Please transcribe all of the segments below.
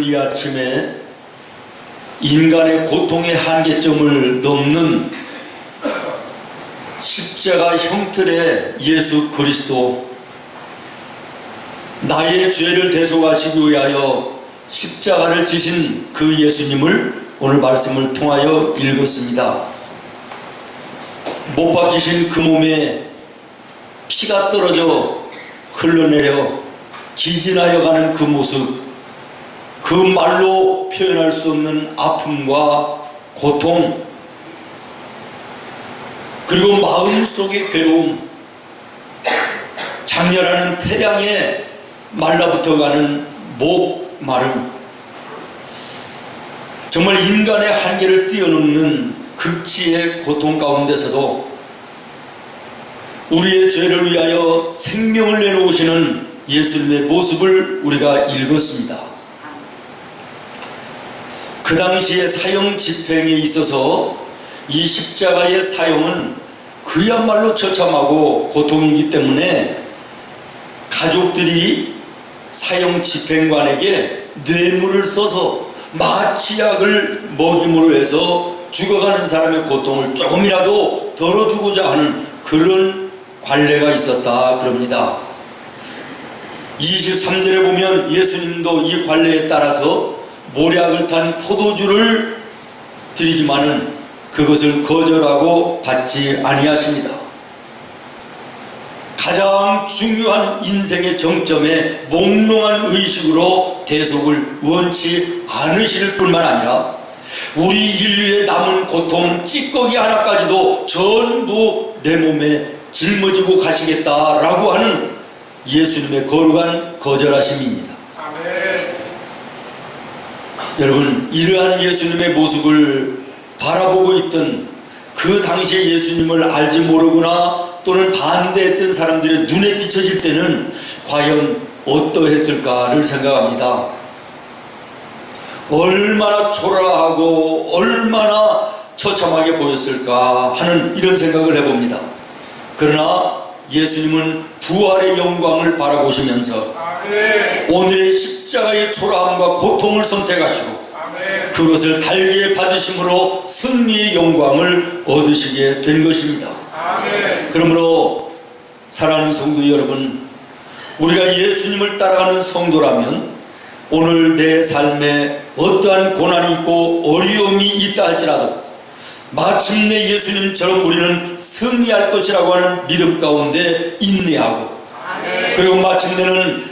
오늘 이 아침에 인간의 고통의 한계점을 넘는 십자가 형틀의 예수 그리스도, 나의 죄를 대속하시기 위하여 십자가를 지신 그 예수님을 오늘 말씀을 통하여 읽었습니다. 못 박히신 그 몸에 피가 떨어져 흘러내려 기진하여 가는 그 모습, 그 말로 표현할 수 없는 아픔과 고통, 그리고 마음속의 괴로움, 장렬하는 태양에 말라붙어가는 목마름, 정말 인간의 한계를 뛰어넘는 극치의 고통 가운데서도 우리의 죄를 위하여 생명을 내놓으시는 예수님의 모습을 우리가 읽었습니다. 그 당시의 사형 집행에 있어서 이 십자가의 사형은 그야말로 처참하고 고통이기 때문에 가족들이 사형 집행관에게 뇌물을 써서 마취약을 먹임으로 해서 죽어가는 사람의 고통을 조금이라도 덜어주고자 하는 그런 관례가 있었다 그럽니다. 23절에 보면 예수님도 이 관례에 따라서 모략을 탄 포도주를 드리지만은 그것을 거절하고 받지 아니하십니다. 가장 중요한 인생의 정점에 몽롱한 의식으로 대속을 원치 않으실 뿐만 아니라 우리 인류의 남은 고통 찌꺼기 하나까지도 전부 내 몸에 짊어지고 가시겠다라고 하는 예수님의 거룩한 거절하심입니다. 아멘. 여러분, 이러한 예수님의 모습을 바라보고 있던 그 당시에 예수님을 알지 모르거나 또는 반대했던 사람들의 눈에 비춰질 때는 과연 어떠했을까를 생각합니다. 얼마나 초라하고 얼마나 처참하게 보였을까 하는 이런 생각을 해봅니다. 그러나 예수님은 부활의 영광을 바라보시면서 오늘의 십자가의 초라함과 고통을 선택하시고 그것을 달게 받으심으로 승리의 영광을 얻으시게 된 것입니다. 그러므로 사랑하는 성도 여러분, 우리가 예수님을 따라가는 성도라면 오늘 내 삶에 어떠한 고난이 있고 어려움이 있다 할지라도 마침내 예수님처럼 우리는 승리할 것이라고 하는 믿음 가운데 인내하고, 그리고 마침내는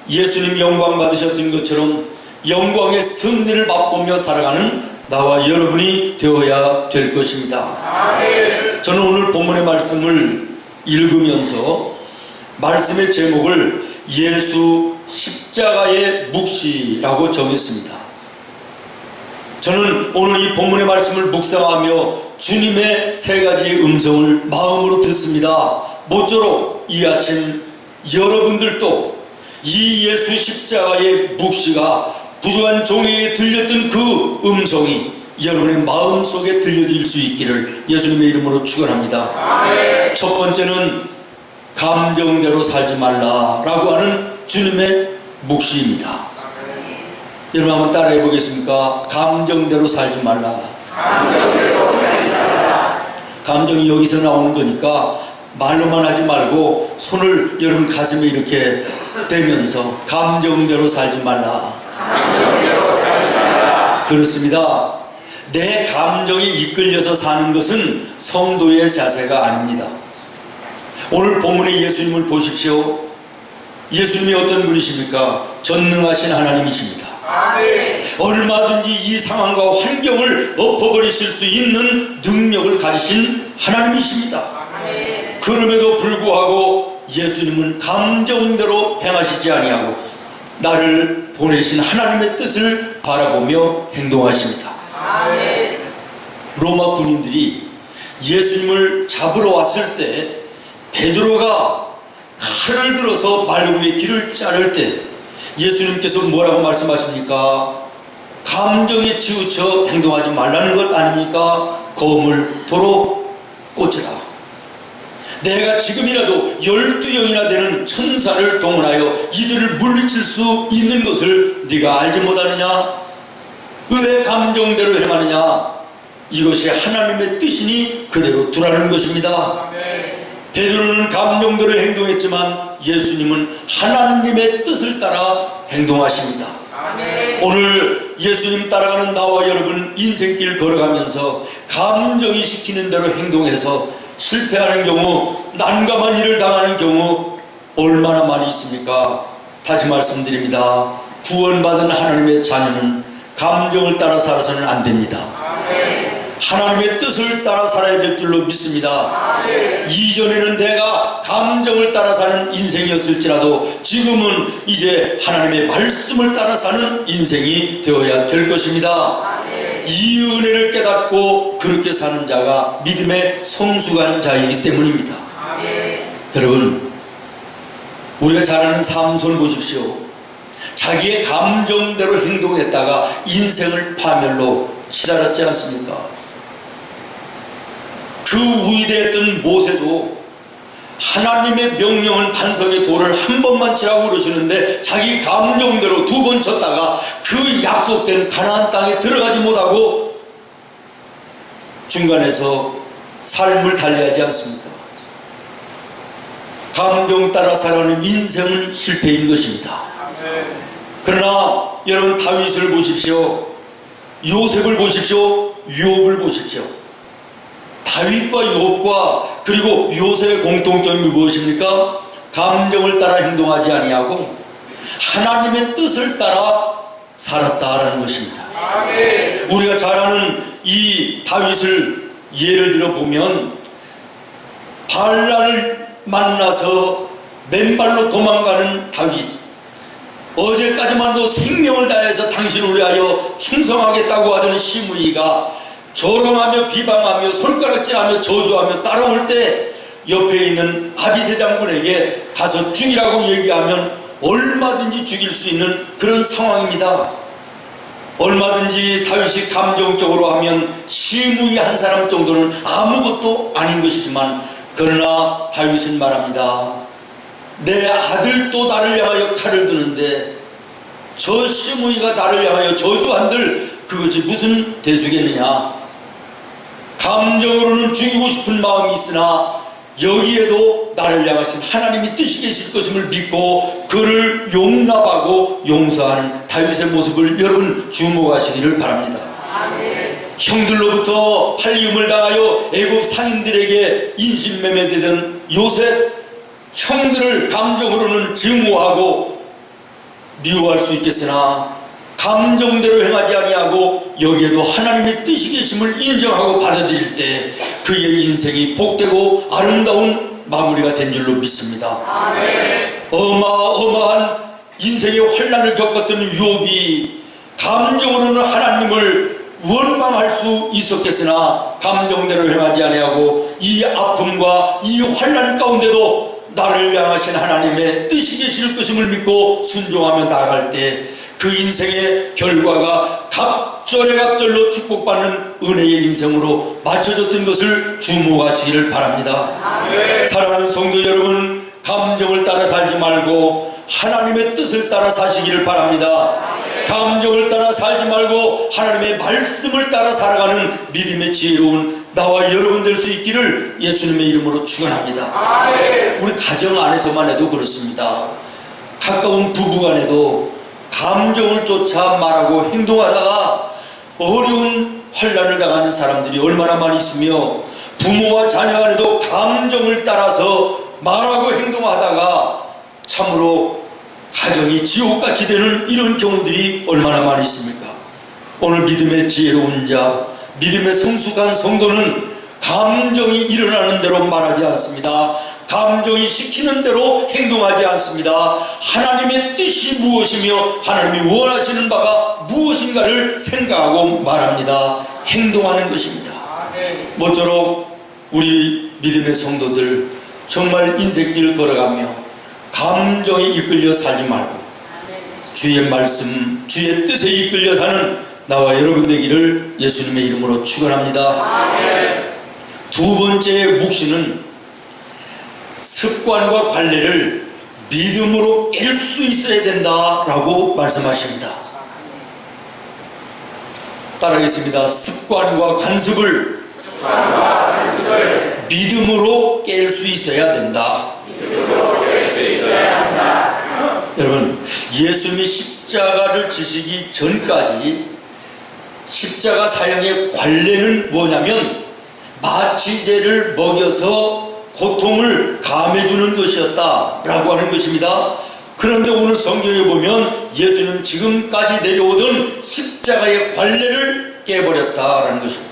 예수님 영광 받으셨던 것처럼 영광의 승리를 맛보며 살아가는 나와 여러분이 되어야 될 것입니다. 저는 오늘 본문의 말씀을 읽으면서 말씀의 제목을 예수 십자가의 묵시라고 정했습니다. 저는 오늘 이 본문의 말씀을 묵상하며 주님의 세 가지의 음성을 마음으로 듣습니다. 모쪼록 이 아침 여러분들도 이 예수 십자가의 묵시가 부족한 종에게 들렸던 그 음성이 여러분의 마음속에 들려질 수 있기를 예수님의 이름으로 축원합니다. 첫 번째는 감정대로 살지 말라라고 하는 주님의 묵시입니다. 여러분 한번 따라해 보겠습니까? 감정대로 살지 말라. 감정이 여기서 나오는 거니까 말로만 하지 말고 손을 여러분 가슴에 이렇게 대면서 감정대로 살지 말라. 그렇습니다. 내 감정에 이끌려서 사는 것은 성도의 자세가 아닙니다. 오늘 본문의 예수님을 보십시오. 예수님이 어떤 분이십니까? 전능하신 하나님이십니다. 얼마든지 이 상황과 환경을 엎어버리실 수 있는 능력을 가지신 하나님이십니다. 그럼에도 불구하고 예수님은 감정대로 행하시지 아니하고 나를 보내신 하나님의 뜻을 바라보며 행동하십니다. 로마 군인들이 예수님을 잡으러 왔을 때 베드로가 칼을 들어서 말구의 길을 자를 때 예수님께서 뭐라고 말씀하십니까? 감정에 치우쳐 행동하지 말라는 것 아닙니까? 검을 도로 꽂으라. 내가 지금이라도 12영이나 되는 천사를 동원하여 이들을 물리칠 수 있는 것을 네가 알지 못하느냐? 왜 감정대로 행하느냐? 이것이 하나님의 뜻이니 그대로 두라는 것입니다. 베드로는 감정대로 행동했지만 예수님은 하나님의 뜻을 따라 행동하십니다. 오늘 예수님 따라가는 나와 여러분 인생길 걸어가면서 감정이 시키는 대로 행동해서 실패하는 경우, 난감한 일을 당하는 경우 얼마나 많이 있습니까? 다시 말씀드립니다. 구원받은 하나님의 자녀는 감정을 따라 살아서는 안 됩니다. 하나님의 뜻을 따라 살아야 될 줄로 믿습니다. 이전에는 내가 감정을 따라 사는 인생이었을지라도 지금은 이제 하나님의 말씀을 따라 사는 인생이 되어야 될 것입니다. 이 은혜를 깨닫고 그렇게 사는 자가 믿음의 성숙한 자이기 때문입니다. 여러분, 우리가 잘 아는 삼손 보십시오. 자기의 감정대로 행동했다가 인생을 파멸로 치달았지 않습니까? 그 위대했던 모세도 하나님의 명령은 반석의 돌을 한 번만 치라고 그러시는데 자기 감정대로 2번 쳤다가 그 약속된 가나안 땅에 들어가지 못하고 중간에서 삶을 달리하지 않습니까? 감정 따라 살아가는 인생은 실패인 것입니다. 그러나 여러분, 다윗을 보십시오. 요셉을 보십시오. 욥을 보십시오. 다윗과 욥과 그리고 요셉의 공통점이 무엇입니까? 감정을 따라 행동하지 아니하고 하나님의 뜻을 따라 살았다라는 것입니다. 우리가 잘 아는 이 다윗을 예를 들어 보면 발란을 만나서 맨발로 도망가는 다윗, 어제까지만 해도 생명을 다해서 당신을 위하여 충성하겠다고 하던 시므이가 조롱하며 비방하며 손가락질하며 저주하며 따라올 때 옆에 있는 아비새 장군에게 가서 죽이라고 얘기하면 얼마든지 죽일 수 있는 그런 상황입니다. 얼마든지 다윗이 감정적으로 하면 시므이 한 사람 정도는 아무것도 아닌 것이지만, 그러나 다윗은 말합니다. 내 아들도 나를 향하여 칼을 드는데 저 시므이가 나를 향하여 저주한들 그것이 무슨 대수겠느냐? 감정으로는 죽이고 싶은 마음이 있으나 여기에도 나를 향하신 하나님이 뜻이 계실 것임을 믿고 그를 용납하고 용서하는 다윗의 모습을 여러분 주목하시기를 바랍니다. 형들로부터 팔림을 당하여 애굽 상인들에게 인신매매되던 요셉, 형들을 감정으로는 증오하고 미워할 수 있겠으나 감정대로 행하지 아니하고 여기에도 하나님의 뜻이 계심을 인정하고 받아들일 때 그의 인생이 복되고 아름다운 마무리가 된 줄로 믿습니다. 어마어마한 인생의 환난을 겪었던 욥이 감정으로는 하나님을 원망할 수 있었겠으나 감정대로 행하지 아니하고 이 아픔과 이 환난 가운데도 나를 향하신 하나님의 뜻이 계실 것임을 믿고 순종하며 나아갈 때 그 인생의 결과가 갑절에 축복받는 은혜의 인생으로 맞춰졌던 것을 주목하시기를 바랍니다. 사랑하는 성도 여러분, 감정을 따라 살지 말고 하나님의 뜻을 따라 사시기를 바랍니다. 감정을 따라 살지 말고 하나님의 말씀을 따라 살아가는 믿음의 지혜로운 나와 여러분 될 수 있기를 예수님의 이름으로 축원합니다. 우리 가정 안에서만 해도 그렇습니다. 가까운 부부간에도 감정을 쫓아 말하고 행동하다가 어려운 환난을 당하는 사람들이 얼마나 많이 있으며, 부모와 자녀 간에도 감정을 따라서 말하고 행동하다가 참으로 가정이 지옥같이 되는 이런 경우들이 얼마나 많이 있습니까? 오늘 믿음의 지혜로운 자, 믿음의 성숙한 성도는 감정이 일어나는 대로 말하지 않습니다. 감정이 시키는 대로 행동하지 않습니다. 하나님의 뜻이 무엇이며 하나님이 원하시는 바가 무엇인가를 생각하고 말합니다. 행동하는 것입니다. 모쪼록 우리 믿음의 성도들 정말 인생길을 걸어가며 감정에 이끌려 살지 말고 주의 말씀, 주의 뜻에 이끌려 사는 나와 여러분 되기를 예수님의 이름으로 축원합니다. 두 번째 묵시는 습관과 관례를 믿음으로 깰 수 있어야 된다라고 말씀하십니다. 따라하겠습니다. 습관과 관습을 믿음으로 깰 수 있어야 된다. 여러분, 예수님이 십자가를 지시기 전까지 십자가 사형의 관례는 뭐냐면 마취제를 먹여서 고통을 감해주는 것이었다라고 하는 것입니다. 그런데 오늘 성경에 보면 예수님 지금까지 내려오던 십자가의 관례를 깨버렸다라는 것입니다.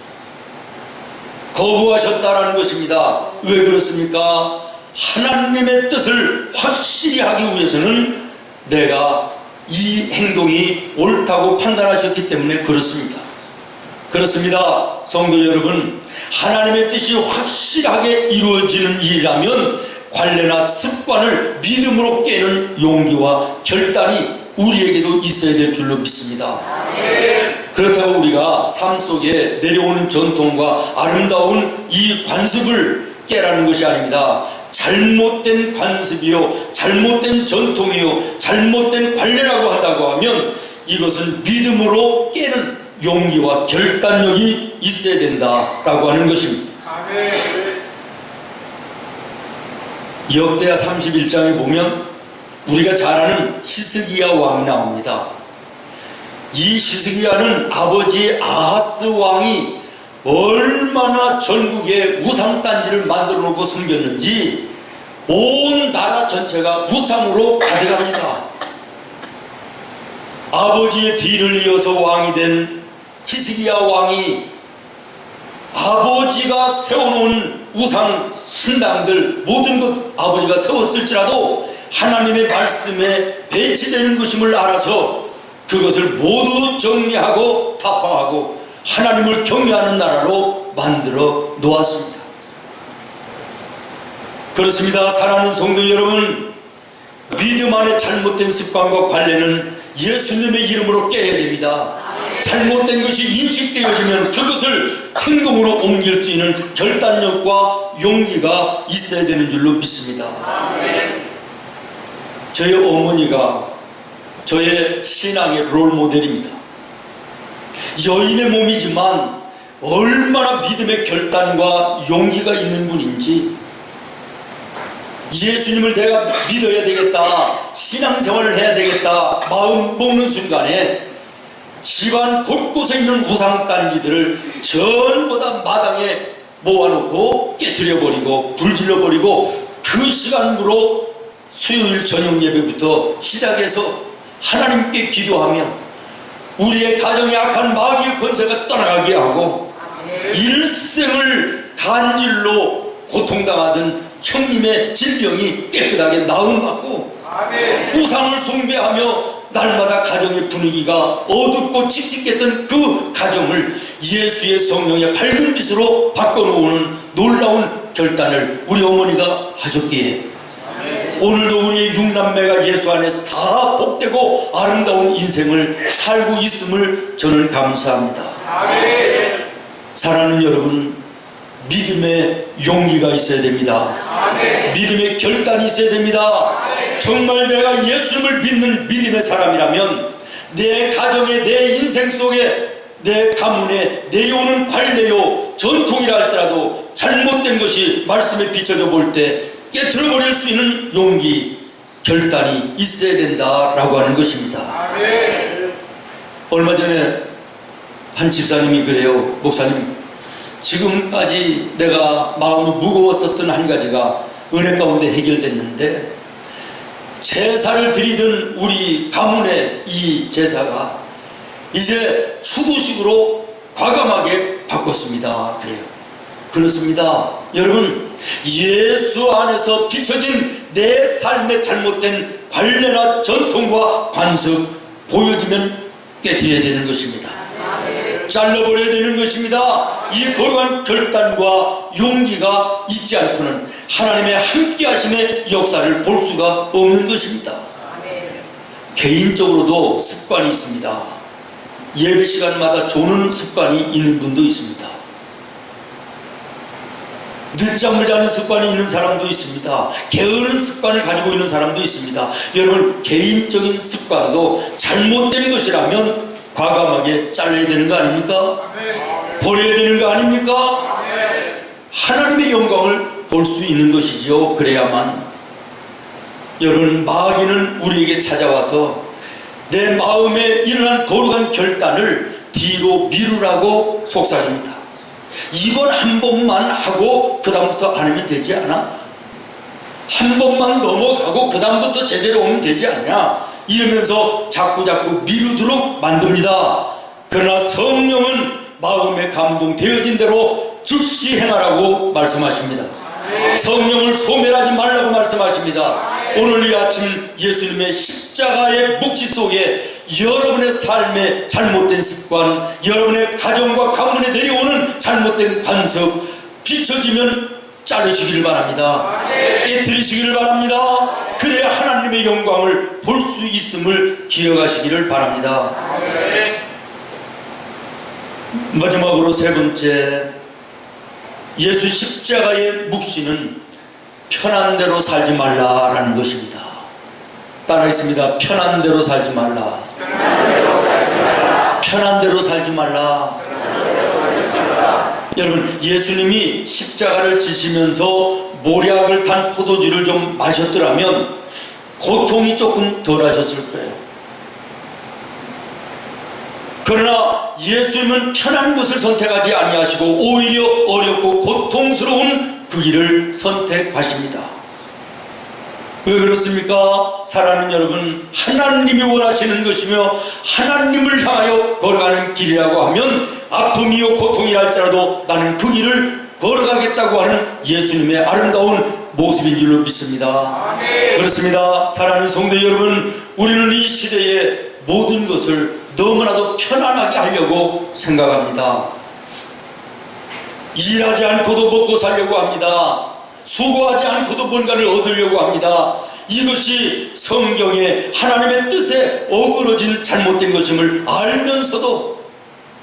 거부하셨다라는 것입니다. 왜 그렇습니까? 하나님의 뜻을 확실히 하기 위해서는 내가 이 행동이 옳다고 판단하셨기 때문에 그렇습니다. 그렇습니다. 성도 여러분, 하나님의 뜻이 확실하게 이루어지는 일이라면 관례나 습관을 믿음으로 깨는 용기와 결단이 우리에게도 있어야 될 줄로 믿습니다. 그렇다고 우리가 삶 속에 내려오는 전통과 아름다운 이 관습을 깨라는 것이 아닙니다. 잘못된 관습이요, 잘못된 전통이요, 잘못된 관례라고 한다고 하면 이것은 믿음으로 깨는 용기와 결단력이 있어야 된다라고 하는 것입니다. 역대하 31장에 보면 우리가 잘 아는 히스기야 왕이 나옵니다. 이 히스기야는 아버지 아하스 왕이 얼마나 전국에 우상단지를 만들어 놓고 섬겼는지 온 나라 전체가 우상으로 가득합니다. 아버지의 뒤를 이어서 왕이 된 히스기야 왕이 아버지가 세워놓은 우상 신당들 모든 것 아버지가 세웠을지라도 하나님의 말씀에 배치되는 것임을 알아서 그것을 모두 정리하고 타파하고 하나님을 경외하는 나라로 만들어 놓았습니다. 그렇습니다. 사랑하는 성도 여러분, 믿음 안에 잘못된 습관과 관례는 예수님의 이름으로 깨야 됩니다. 잘못된 것이 인식되어지면 그것을 행동으로 옮길 수 있는 결단력과 용기가 있어야 되는 줄로 믿습니다. 저희 어머니가 저의 신앙의 롤모델입니다. 여인의 몸이지만 얼마나 믿음의 결단과 용기가 있는 분인지, 예수님을 내가 믿어야 되겠다, 신앙생활을 해야 되겠다 마음 먹는 순간에 집안 곳곳에 있는 우상단지들을 전부 다 마당에 모아놓고 깨트려버리고 불질러버리고 그 시간으로 수요일 저녁 예배부터 시작해서 하나님께 기도하며 우리의 가정의 악한 마귀의 권세가 떠나가게 하고 일생을 간질로 고통당하던 형님의 질병이 깨끗하게 나음받고 우상을 숭배하며 날마다 가정의 분위기가 어둡고 칙칙했던 그 가정을 예수의 성령의 밝은 빛으로 바꿔놓는 놀라운 결단을 우리 어머니가 하셨기에 오늘도 우리의 육남매가 예수 안에서 다 복되고 아름다운 인생을 살고 있음을 저는 감사합니다. 사랑하는 여러분, 믿음의 용기가 있어야 됩니다. 믿음의 결단이 있어야 됩니다. 정말 내가 예수님을 믿는 믿음의 사람이라면 내 가정에, 내 인생 속에, 내 가문에 내려오는 관례요 전통이라 할지라도 잘못된 것이 말씀에 비춰져 볼 때 깨트려버릴 수 있는 용기, 결단이 있어야 된다라고 하는 것입니다. 얼마 전에 한 집사님이 그래요. 목사님, 지금까지 내가 마음이 무거웠었던 한 가지가 은혜 가운데 해결됐는데 제사를 드리던 우리 가문의 이 제사가 이제 추도식으로 과감하게 바꿨습니다. 그래요. 그렇습니다. 여러분, 예수 안에서 비춰진 내 삶의 잘못된 관례나 전통과 관습 보여지면 깨뜨려야 되는 것입니다. 잘라버려야 되는 것입니다. 이 거룩한 결단과 용기가 있지 않고는 하나님의 함께 하심의 역사를 볼 수가 없는 것입니다. 개인적으로도 습관이 있습니다. 예배 시간마다 조는 습관이 있는 분도 있습니다. 늦잠을 자는 습관이 있는 사람도 있습니다. 게으른 습관을 가지고 있는 사람도 있습니다. 여러분, 개인적인 습관도 잘못된 것이라면 과감하게 잘라야 되는 거 아닙니까? 버려야 되는 거 아닙니까? 하나님의 영광을 볼 수 있는 것이죠. 그래야만. 여러분, 마귀는 우리에게 찾아와서 내 마음에 일어난 거룩한 결단을 뒤로 미루라고 속삭입니다. 이건 한 번만 하고 그 다음부터 안 하면 되지 않아? 한 번만 넘어가고 그 다음부터 제대로 오면 되지 않냐? 이러면서 자꾸 미루도록 만듭니다. 그러나 성령은 마음에 감동되어진 대로 즉시 행하라고 말씀하십니다. 성령을 소멸하지 말라고 말씀하십니다. 오늘 이 아침 예수님의 십자가의 묵시 속에 여러분의 삶의 잘못된 습관, 여러분의 가정과 가문에 내려오는 잘못된 관습 비춰지면 자르시기를 바랍니다. 깨뜨리시기를 바랍니다. 그래야 하나님의 영광을 볼 수 있음을 기억하시기를 바랍니다. 마지막으로 세 번째, 예수 십자가의 묵시는 편한 대로 살지 말라라는 것입니다. 따라하겠습니다. 편한 대로 살지 말라. 편한 대로 살지 말라. 여러분, 예수님이 십자가를 지시면서 모략을 탄 포도주를 좀 마셨더라면 고통이 조금 덜 하셨을 거예요. 그러나 예수님은 편한 것을 선택하지 아니하시고 오히려 어렵고 고통스러운 그 길을 선택하십니다. 왜 그렇습니까? 사랑하는 여러분, 하나님이 원하시는 것이며 하나님을 향하여 걸어가는 길이라고 하면 아픔이요 고통이라 할지라도 나는 그 길을 걸어가겠다고 하는 예수님의 아름다운 모습인 줄로 믿습니다. 그렇습니다. 사랑하는 성도 여러분, 우리는 이 시대의 모든 것을 너무나도 편안하게 하려고 생각합니다. 일하지 않고도 먹고 살려고 합니다. 수고하지 않고도 뭔가를 얻으려고 합니다. 이것이 성경의 하나님의 뜻에 어그러진 잘못된 것임을 알면서도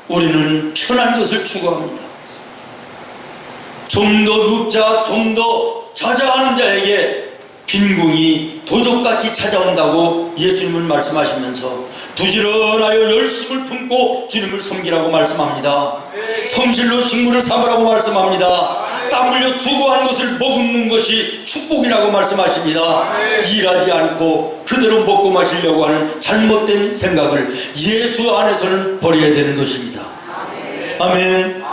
우리는 편한 것을 추구합니다. 좀 더 눕자, 좀 더 자자하는 자에게 빈궁이 도적같이 찾아온다고 예수님은 말씀하시면서 부지런하여 열심을 품고 주님을 섬기라고 말씀합니다. 성실로 식물을 삼으라고 말씀합니다. 땀 흘려 수고한 것을 머금는 것이 축복이라고 말씀하십니다. 일하지 않고 그대로 먹고 마시려고 하는 잘못된 생각을 예수 안에서는 버려야 되는 것입니다. 아멘.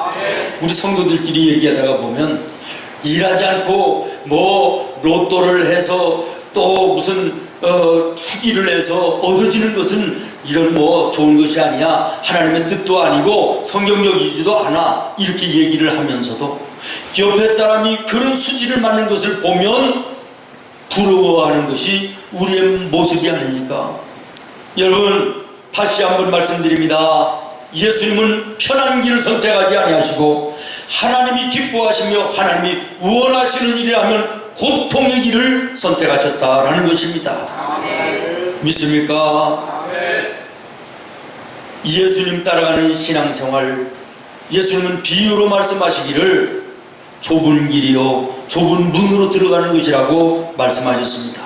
우리 성도들끼리 얘기하다가 보면 일하지 않고 뭐 로또를 해서 또 무슨 투기를 해서 얻어지는 것은 이건 뭐 좋은 것이 아니야, 하나님의 뜻도 아니고 성경적이지도 않아, 이렇게 얘기를 하면서도 옆에 사람이 그런 수지를 맞는 것을 보면 부러워하는 것이 우리의 모습이 아닙니까? 여러분, 다시 한번 말씀드립니다. 예수님은 편한 길을 선택하지 아니하시고 하나님이 기뻐하시며 하나님이 원하시는 일이라면 고통의 길을 선택하셨다라는 것입니다. 믿습니까? 예수님 따라가는 신앙생활, 예수님은 비유로 말씀하시기를 좁은 길이요 좁은 문으로 들어가는 것이라고 말씀하셨습니다.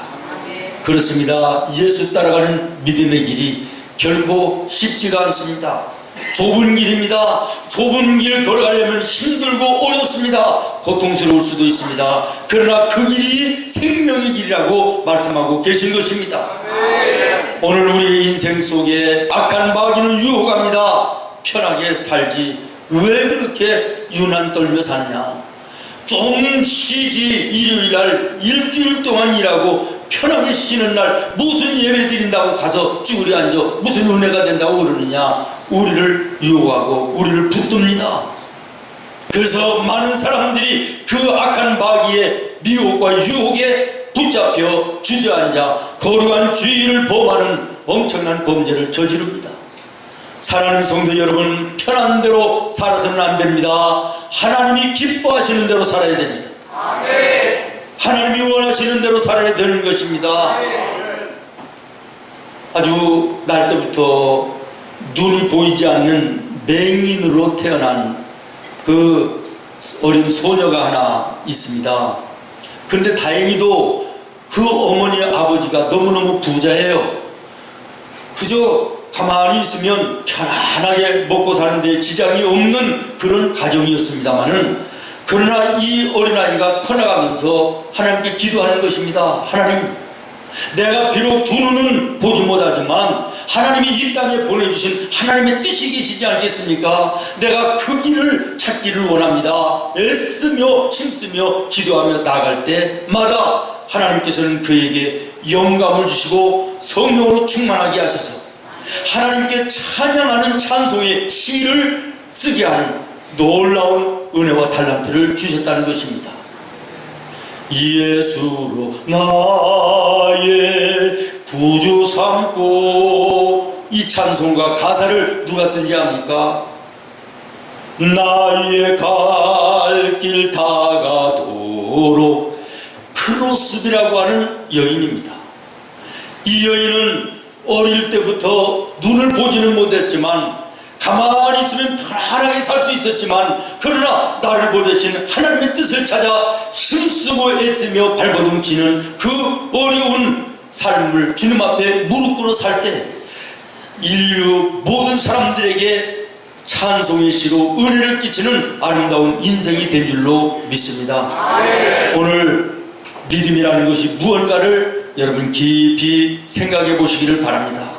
그렇습니다. 예수 따라가는 믿음의 길이 결코 쉽지가 않습니다. 좁은 길입니다. 좁은 길 걸어가려면 힘들고 어렵습니다. 고통스러울 수도 있습니다. 그러나 그 길이 생명의 길이라고 말씀하고 계신 것입니다. 오늘 우리의 인생 속에 악한 마귀는 유혹합니다. 편하게 살지 왜 그렇게 유난 떨며 사느냐, 좀 쉬지, 일요일날 일주일 동안 일하고 편하게 쉬는 날 무슨 예배 드린다고 가서 쭈그리 앉아 무슨 은혜가 된다고 그러느냐, 우리를 유혹하고 우리를 붙듭니다. 그래서 많은 사람들이 그 악한 마귀의 미혹과 유혹에 붙잡혀 주저앉아 거룩한 주의를 범하는 엄청난 범죄를 저지릅니다. 사랑하는 성도 여러분, 편한 대로 살아서는 안 됩니다. 하나님이 기뻐하시는 대로 살아야 됩니다. 하나님이 원하시는 대로 살아야 되는 것입니다. 아주 날 때부터 눈이 보이지 않는 맹인으로 태어난 그 어린 소녀가 하나 있습니다. 그런데 다행히도 그 어머니 아버지가 너무너무 부자예요. 그저 가만히 있으면 편안하게 먹고 사는데 지장이 없는 그런 가정이었습니다마는, 그러나 이 어린아이가 커나가면서 하나님께 기도하는 것입니다. 하나님, 내가 비록 두 눈은 보지 못하지만 하나님이 이 땅에 보내주신 하나님의 뜻이 계시지 않겠습니까? 내가 그 길을 찾기를 원합니다. 애쓰며 힘쓰며 기도하며 나아갈 때마다 하나님께서는 그에게 영감을 주시고 성령으로 충만하게 하셔서 하나님께 찬양하는 찬송의 시를 쓰게 하는 놀라운 은혜와 달란트를 주셨다는 것입니다. 예수로 나의 구주 삼고, 이 찬송가 가사를 누가 쓴지 압니까? 나의 갈 길 다가도록 크로스비라고 하는 여인입니다. 이 여인은 어릴 때부터 눈을 보지는 못했지만 가만히 있으면 편안하게 살 수 있었지만, 그러나 나를 보내신 하나님의 뜻을 찾아 힘쓰고 애쓰며 발버둥치는 그 어려운 삶을 주님 앞에 무릎 꿇어 살 때 인류 모든 사람들에게 찬송의 시로 은혜를 끼치는 아름다운 인생이 된 줄로 믿습니다. 오늘 믿음이라는 것이 무언가를 여러분 깊이 생각해 보시기를 바랍니다.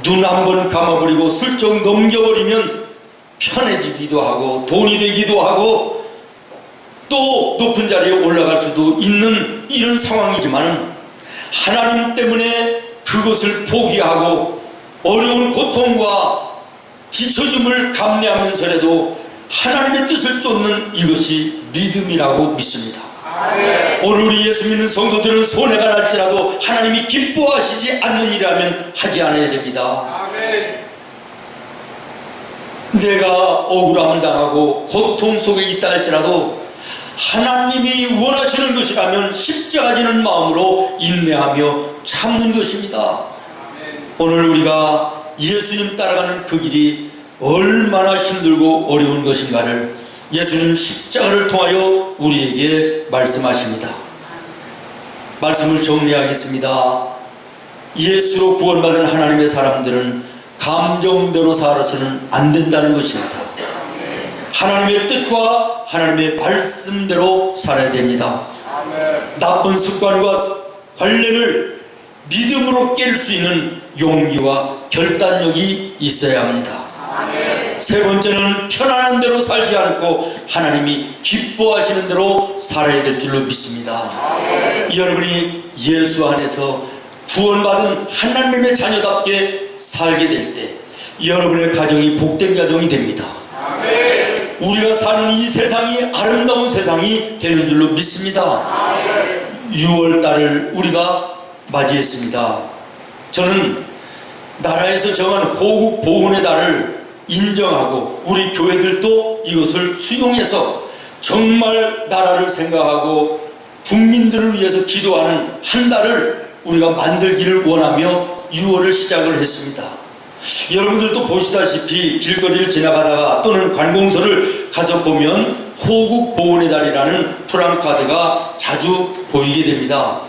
눈 한번 감아버리고 슬쩍 넘겨버리면 편해지기도 하고 돈이 되기도 하고 또 높은 자리에 올라갈 수도 있는 이런 상황이지만, 하나님 때문에 그것을 포기하고 어려운 고통과 뒤처짐을 감내하면서라도 하나님의 뜻을 쫓는 이것이 믿음이라고 믿습니다. 오늘 우리 예수 믿는 성도들은 손해가 날지라도 하나님이 기뻐하시지 않는 일이라면 하지 않아야 됩니다. 내가 억울함을 당하고 고통 속에 있다 할지라도 하나님이 원하시는 것이라면 십자가 지는 마음으로 인내하며 참는 것입니다. 오늘 우리가 예수님 따라가는 그 길이 얼마나 힘들고 어려운 것인가를 예수님 십자가를 통하여 우리에게 말씀하십니다. 말씀을 정리하겠습니다. 예수로 구원받은 하나님의 사람들은 감정대로 살아서는 안 된다는 것입니다. 하나님의 뜻과 하나님의 말씀대로 살아야 됩니다. 나쁜 습관과 관련을 믿음으로 깰 수 있는 용기와 결단력이 있어야 합니다. 세 번째는 편안한 대로 살지 않고 하나님이 기뻐하시는 대로 살아야 될 줄로 믿습니다. 여러분이 예수 안에서 구원받은 하나님의 자녀답게 살게 될 때 여러분의 가정이 복된 가정이 됩니다. 우리가 사는 이 세상이 아름다운 세상이 되는 줄로 믿습니다. 6월달을 우리가 맞이했습니다. 저는 나라에서 정한 호국 보훈의 달을 인정하고 우리 교회들도 이것을 수용해서 정말 나라를 생각하고 국민들을 위해서 기도하는 한 달을 우리가 만들기를 원하며 6월을 시작을 했습니다. 여러분들도 보시다시피 길거리를 지나가다가 또는 관공서를 가서 보면 호국 보훈의 달이라는 프랑카드가 자주 보이게 됩니다.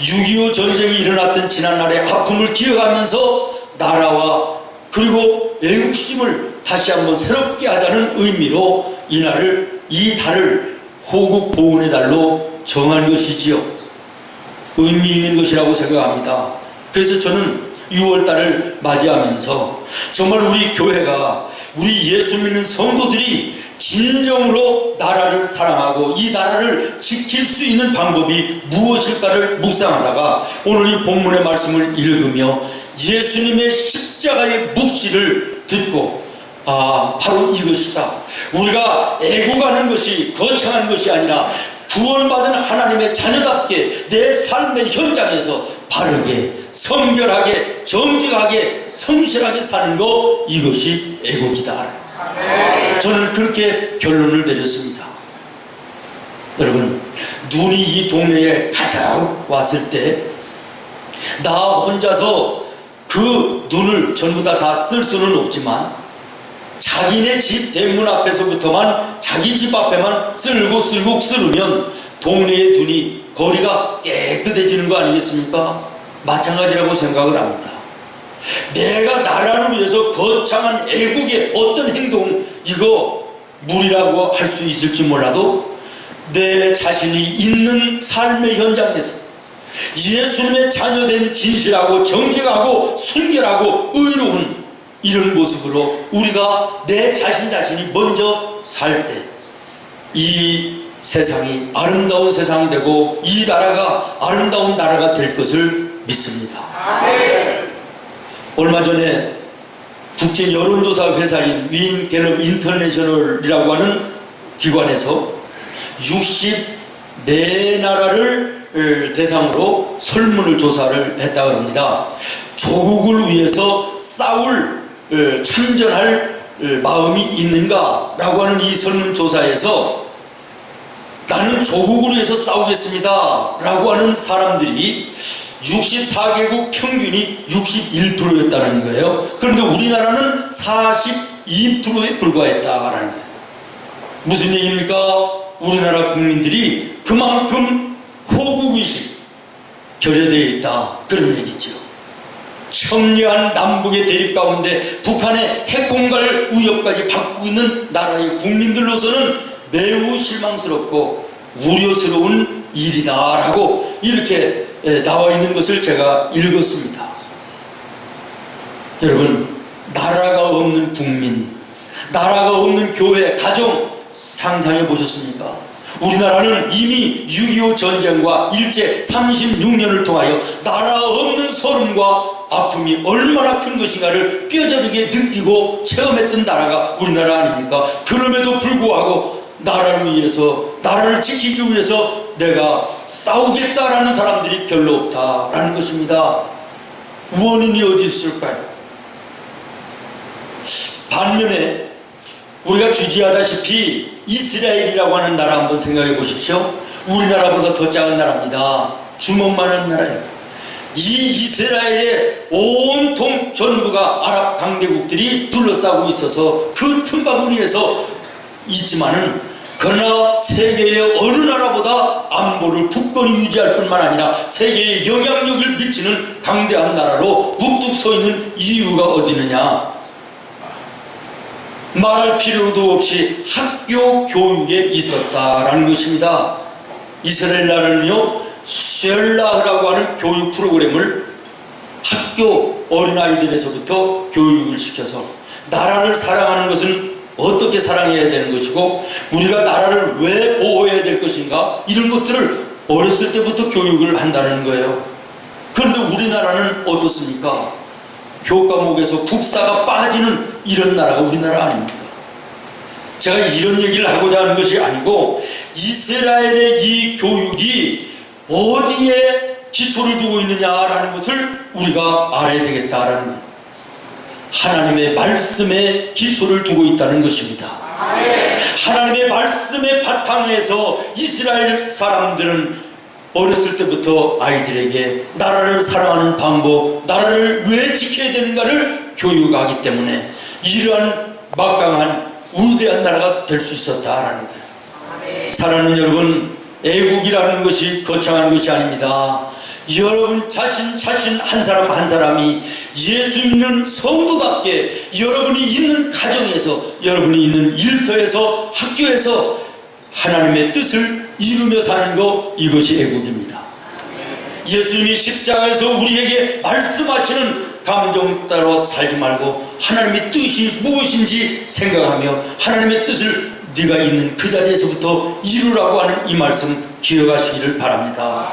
6.25 전쟁이 일어났던 지난날의 아픔을 기억하면서 나라와 그리고 애국심을 다시 한번 새롭게 하자는 의미로 이 달을 호국 보훈의 달로 정한 것이지요. 의미 있는 것이라고 생각합니다. 그래서 저는 6월달을 맞이하면서 정말 우리 교회가, 우리 예수 믿는 성도들이 진정으로 나라를 사랑하고 이 나라를 지킬 수 있는 방법이 무엇일까를 묵상하다가 오늘 이 본문의 말씀을 읽으며 예수님의 십자가의 묵시를 듣고 바로 이것이다. 우리가 애국하는 것이 거창한 것이 아니라 구원받은 하나님의 자녀답게 내 삶의 현장에서 바르게, 성결하게, 정직하게, 성실하게 사는 것, 이것이 애국이다. 저는 그렇게 결론을 내렸습니다. 여러분, 눈이 이 동네에 가득 왔을 때 나 혼자서 그 눈을 전부 다 쓸 수는 없지만 자기네 집 대문 앞에서부터만 자기 집 앞에만 쓸고 쓸으면 동네의 눈이 거리가 깨끗해지는 거 아니겠습니까? 마찬가지라고 생각을 합니다. 내가 나라를 위해서 거창한 애국의 어떤 행동, 이거 무리라고 할 수 있을지 몰라도 내 자신이 있는 삶의 현장에서 예수님의 자녀된 진실하고 정직하고 순결하고 의로운 이런 모습으로 우리가 내 자신이 먼저 살 때 이 세상이 아름다운 세상이 되고 이 나라가 아름다운 나라가 될 것을 믿습니다. 얼마 전에 국제 여론조사 회사인 윈 갤럽 인터내셔널이라고 하는 기관에서 64나라를 대상으로 설문을 조사를 했다고 합니다. 조국을 위해서 싸울 참전할 마음이 있는가라고 하는 이 설문조사에서 나는 조국을 위해서 싸우겠습니다 라고 하는 사람들이 64개국 평균이 61%였다는 거예요. 그런데 우리나라는 42%에 불과했다라는 거예요. 무슨 얘기입니까? 우리나라 국민들이 그만큼 호국의식 결여되어 있다, 그런 얘기죠. 첨예한 남북의 대립 가운데 북한의 핵공갈 위협까지 받고 있는 나라의 국민들로서는 매우 실망스럽고 우려스러운 일이다라고 이렇게 나와 있는 것을 제가 읽었습니다. 여러분, 나라가 없는 국민, 나라가 없는 교회, 가정 상상해 보셨습니까? 우리나라는 이미 6.25 전쟁과 일제 36년을 통하여 나라 없는 소름과 아픔이 얼마나 큰 것인가를 뼈저리게 느끼고 체험했던 나라가 우리나라 아닙니까? 그럼에도 불구하고 나라를 위해서, 나라를 지키기 위해서 내가 싸우겠다라는 사람들이 별로 없다라는 것입니다. 원인이 어디 있을까요? 반면에 우리가 주지하다시피 이스라엘이라고 하는 나라 한번 생각해 보십시오. 우리나라보다 더 작은 나라입니다. 주먹만한 나라입니다. 이 이스라엘의 온통 전부가 아랍 강대국들이 둘러싸고 있어서 그 틈바구니에서 있지만은, 그러나 세계의 어느 나라보다 안보를 굳건히 유지할 뿐만 아니라 세계에 영향력을 미치는 강대한 나라로 우뚝 서 있는 이유가 어디 있느냐? 말할 필요도 없이 학교 교육에 있었다라는 것입니다. 이스라엘 나라는요, 쉘라흐라고 하는 교육 프로그램을 학교 어린아이들에서부터 교육을 시켜서 나라를 사랑하는 것은 어떻게 사랑해야 되는 것이고 우리가 나라를 왜 보호해야 될 것인가, 이런 것들을 어렸을 때부터 교육을 한다는 거예요. 그런데 우리나라는 어떻습니까? 교과목에서 국사가 빠지는 이런 나라가 우리나라 아닙니까? 제가 이런 얘기를 하고자 하는 것이 아니고 이스라엘의 이 교육이 어디에 기초를 두고 있느냐라는 것을 우리가 알아야 되겠다라는 거예요. 하나님의 말씀에 기초를 두고 있다는 것입니다. 하나님의 말씀의 바탕에서 이스라엘 사람들은 어렸을 때부터 아이들에게 나라를 사랑하는 방법, 나라를 왜 지켜야 되는가를 교육하기 때문에 이러한 막강한 우대한 나라가 될 수 있었다라는 거예요. 사랑하는 여러분, 애국이라는 것이 거창한 것이 아닙니다. 여러분 자신 한 사람 한 사람이 예수 믿는 성도답게 여러분이 있는 가정에서, 여러분이 있는 일터에서, 학교에서 하나님의 뜻을 이루며 사는 것, 이것이 애국입니다. 예수님이 십자가에서 우리에게 말씀하시는 감정 따라 살지 말고 하나님의 뜻이 무엇인지 생각하며 하나님의 뜻을 네가 있는 그 자리에서부터 이루라고 하는 이 말씀 기억하시기를 바랍니다.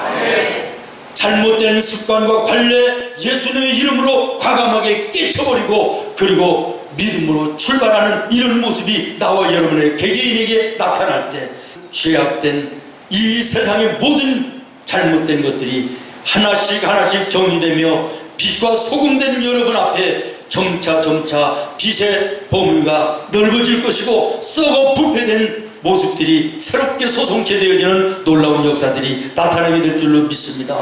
잘못된 습관과 관례 예수님의 이름으로 과감하게 깨쳐버리고 그리고 믿음으로 출발하는 이런 모습이 나와 여러분의 개개인에게 나타날 때 죄악된 이 세상의 모든 잘못된 것들이 하나씩 정리되며 빛과 소금된 여러분 앞에 점차 빛의 범위가 넓어질 것이고 썩어 부패된 모습들이 새롭게 소송케 되어지는 놀라운 역사들이 나타나게 될 줄로 믿습니다.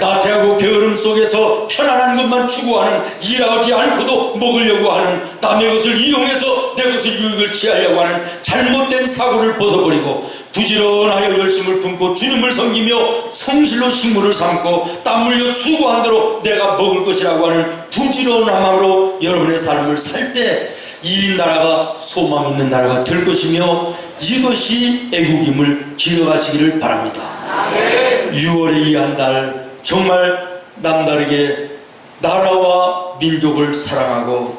나태하고 게으름 속에서 편안한 것만 추구하는, 일하지 않고도 먹으려고 하는, 남의 것을 이용해서 내 것을 유익을 취하려고 하는 잘못된 사고를 벗어버리고 부지런하여 열심을 품고 주님을 섬기며 성실로 식물을 삼고 땀 흘려 수고한 대로 내가 먹을 것이라고 하는 부지런함으로 여러분의 삶을 살 때 이 나라가 소망 있는 나라가 될 것이며, 이것이 애국임을 기억하시기를 바랍니다. 6월의 이 한 달 정말 남다르게 나라와 민족을 사랑하고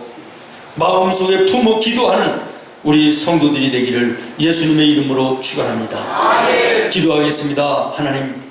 마음속에 품어 기도하는 우리 성도들이 되기를 예수님의 이름으로 축원합니다. 기도하겠습니다. 하나님,